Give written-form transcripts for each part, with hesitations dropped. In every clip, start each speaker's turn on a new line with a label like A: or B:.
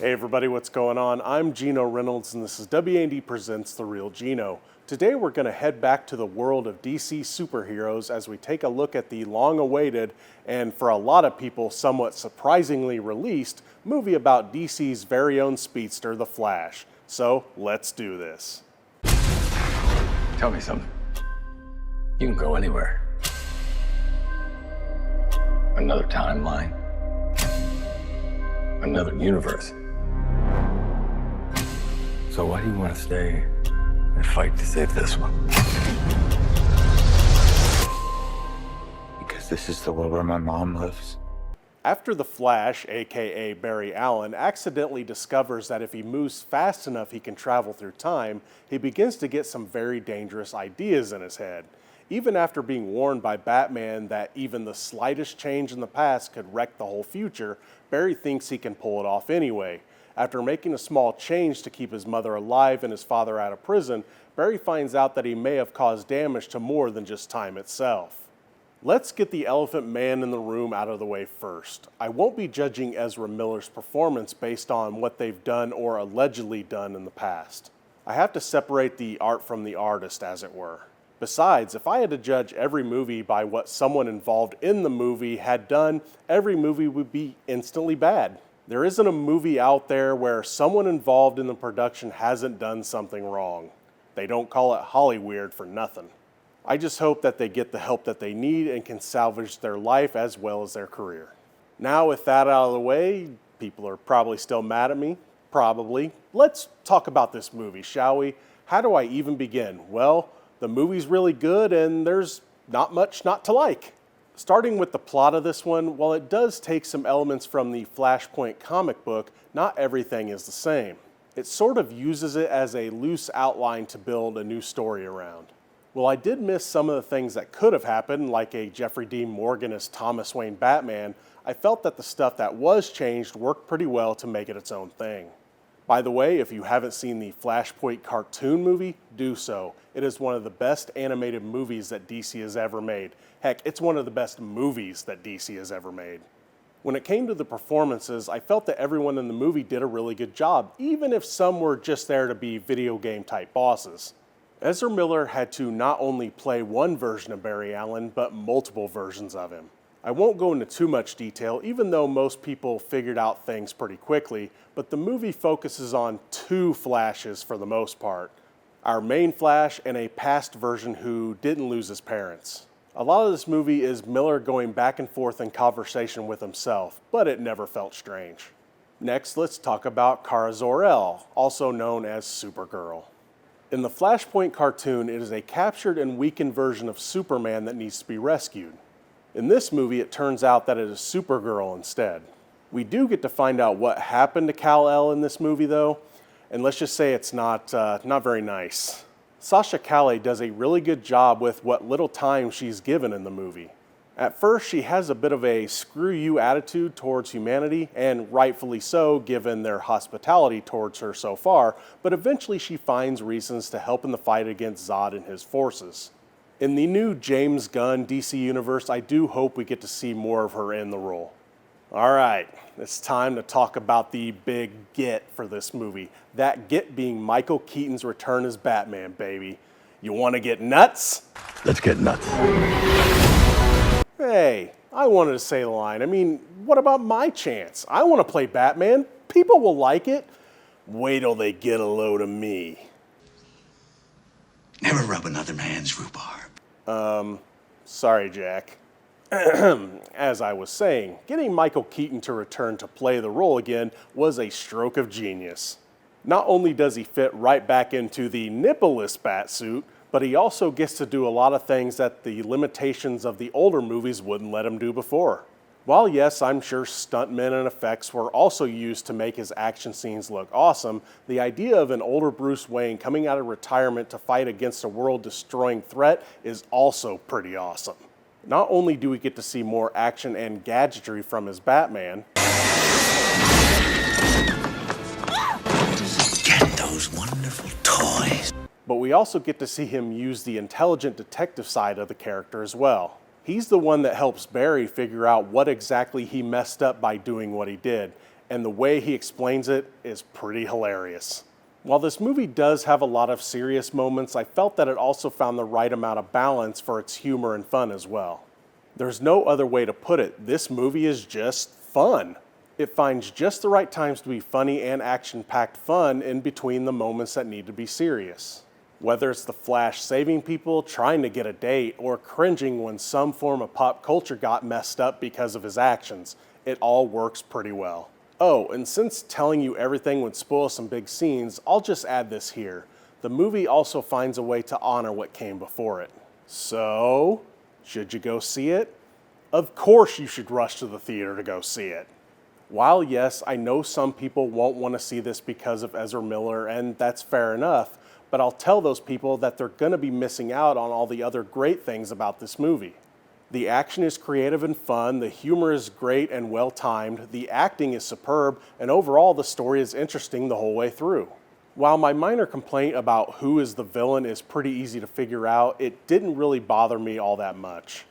A: Hey everybody, what's going on? I'm Geno Reynolds and this is WAND Presents The Real Geno. Today we're going to head back to the world of DC superheroes as we take a look at the long-awaited and for a lot of people somewhat surprisingly released movie about DC's very own speedster, The Flash. So let's do this.
B: Tell me something. You can go anywhere. Another timeline. Another universe. So why do you want to stay and fight to save this one?
C: Because this is the world where my mom lives.
A: After the Flash, aka Barry Allen, accidentally discovers that if he moves fast enough he can travel through time, he begins to get some very dangerous ideas in his head. Even after being warned by Batman that even the slightest change in the past could wreck the whole future, Barry thinks he can pull it off anyway. After making a small change to keep his mother alive and his father out of prison, Barry finds out that he may have caused damage to more than just time itself. Let's get the elephant man in the room out of the way first. I won't be judging Ezra Miller's performance based on what they've done or allegedly done in the past. I have to separate the art from the artist, as it were. Besides, if I had to judge every movie by what someone involved in the movie had done, every movie would be instantly bad. There isn't a movie out there where someone involved in the production hasn't done something wrong. They don't call it Hollyweird for nothing. I just hope that they get the help that they need and can salvage their life as well as their career. Now with that out of the way, people are probably still mad at me. Probably. Let's talk about this movie, shall we? How do I even begin? Well, the movie's really good and there's not much not to like. Starting with the plot of this one, while it does take some elements from the Flashpoint comic book, not everything is the same. It sort of uses it as a loose outline to build a new story around. While I did miss some of the things that could have happened, like a Jeffrey Dean Morgan as Thomas Wayne Batman, I felt that the stuff that was changed worked pretty well to make it its own thing. By the way, if you haven't seen the Flashpoint cartoon movie, do so. It is one of the best animated movies that DC has ever made. Heck, it's one of the best movies that DC has ever made. When it came to the performances, I felt that everyone in the movie did a really good job, even if some were just there to be video game type bosses. Ezra Miller had to not only play one version of Barry Allen, but multiple versions of him. I won't go into too much detail, even though most people figured out things pretty quickly, but the movie focuses on two Flashes for the most part. Our main Flash and a past version who didn't lose his parents. A lot of this movie is Miller going back and forth in conversation with himself, but it never felt strange. Next, let's talk about Kara Zor-El, also known as Supergirl. In the Flashpoint cartoon, it is a captured and weakened version of Superman that needs to be rescued. In this movie, it turns out that it is Supergirl instead. We do get to find out what happened to Kal-El in this movie though, and let's just say it's not very nice. Sasha Calle does a really good job with what little time she's given in the movie. At first, she has a bit of a screw you attitude towards humanity, and rightfully so given their hospitality towards her so far, but eventually she finds reasons to help in the fight against Zod and his forces. In the new James Gunn DC universe, I do hope we get to see more of her in the role. Alright, it's time to talk about the big get for this movie. That get being Michael Keaton's return as Batman, baby. You want to get nuts?
B: Let's get nuts.
A: Hey, I wanted to say the line. I mean, what about my chance? I want to play Batman. People will like it. Wait till they get a load of me.
D: Never rub another man's rhubarb.
A: Sorry, Jack. As I was saying, getting Michael Keaton to return to play the role again was a stroke of genius. Not only does he fit right back into the nippleless Batsuit, but he also gets to do a lot of things that the limitations of the older movies wouldn't let him do before. While yes, I'm sure stuntmen and effects were also used to make his action scenes look awesome, the idea of an older Bruce Wayne coming out of retirement to fight against a world-destroying threat is also pretty awesome. Not only do we get to see more action and gadgetry from his Batman,
D: Get those wonderful toys.
A: but we also get to see him use the intelligent detective side of the character as well. He's the one that helps Barry figure out what exactly he messed up by doing what he did, and the way he explains it is pretty hilarious. While this movie does have a lot of serious moments, I felt that it also found the right amount of balance for its humor and fun as well. There's no other way to put it, this movie is just fun. It finds just the right times to be funny and action-packed fun in between the moments that need to be serious. Whether it's the Flash saving people, trying to get a date, or cringing when some form of pop culture got messed up because of his actions, it all works pretty well. Oh, and since telling you everything would spoil some big scenes, I'll just add this here. The movie also finds a way to honor what came before it. So, should you go see it? Of course you should rush to the theater to go see it. While yes, I know some people won't want to see this because of Ezra Miller, and that's fair enough, but I'll tell those people that they're going to be missing out on all the other great things about this movie. The action is creative and fun, the humor is great and well timed, the acting is superb, and overall the story is interesting the whole way through. While my minor complaint about who is the villain is pretty easy to figure out, it didn't really bother me all that much.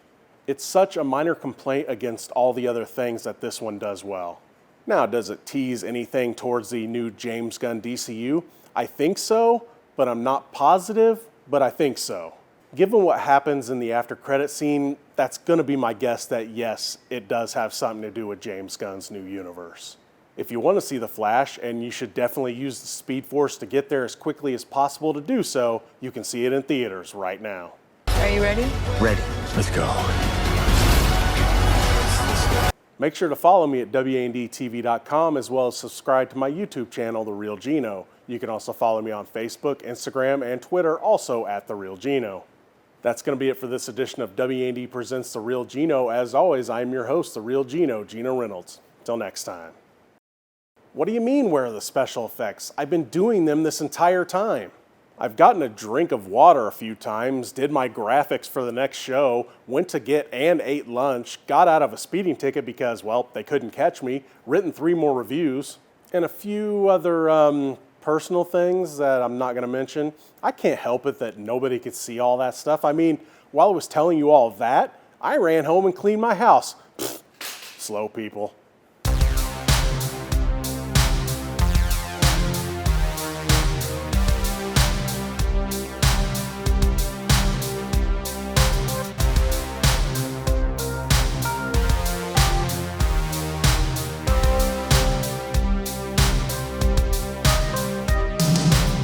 A: It's such a minor complaint against all the other things that this one does well. Now, does it tease anything towards the new James Gunn DCU? I think so, but I'm not positive, but I think so. Given what happens in the after credit scene, that's going to be my guess that yes, it does have something to do with James Gunn's new universe. If you want to see The Flash, and you should definitely use the Speed Force to get there as quickly as possible to do so, you can see it in theaters right now.
E: Are you ready?
B: Ready. Let's go.
A: Make sure to follow me at WANDTV.com as well as subscribe to my YouTube channel, The Real Geno. You can also follow me on Facebook, Instagram, and Twitter, also at The Real Geno. That's going to be it for this edition of WAND Presents The Real Geno. As always, I'm your host, The Real Geno, Geno Reynolds. Till next time. What do you mean, where are the special effects? I've been doing them this entire time. I've gotten a drink of water a few times, did my graphics for the next show, went to get and ate lunch, got out of a speeding ticket because, well, they couldn't catch me, written 3 more reviews, and a few other personal things that I'm not going to mention. I can't help it that nobody could see all that stuff. I mean, while I was telling you all that, I ran home and cleaned my house. Pfft, slow people.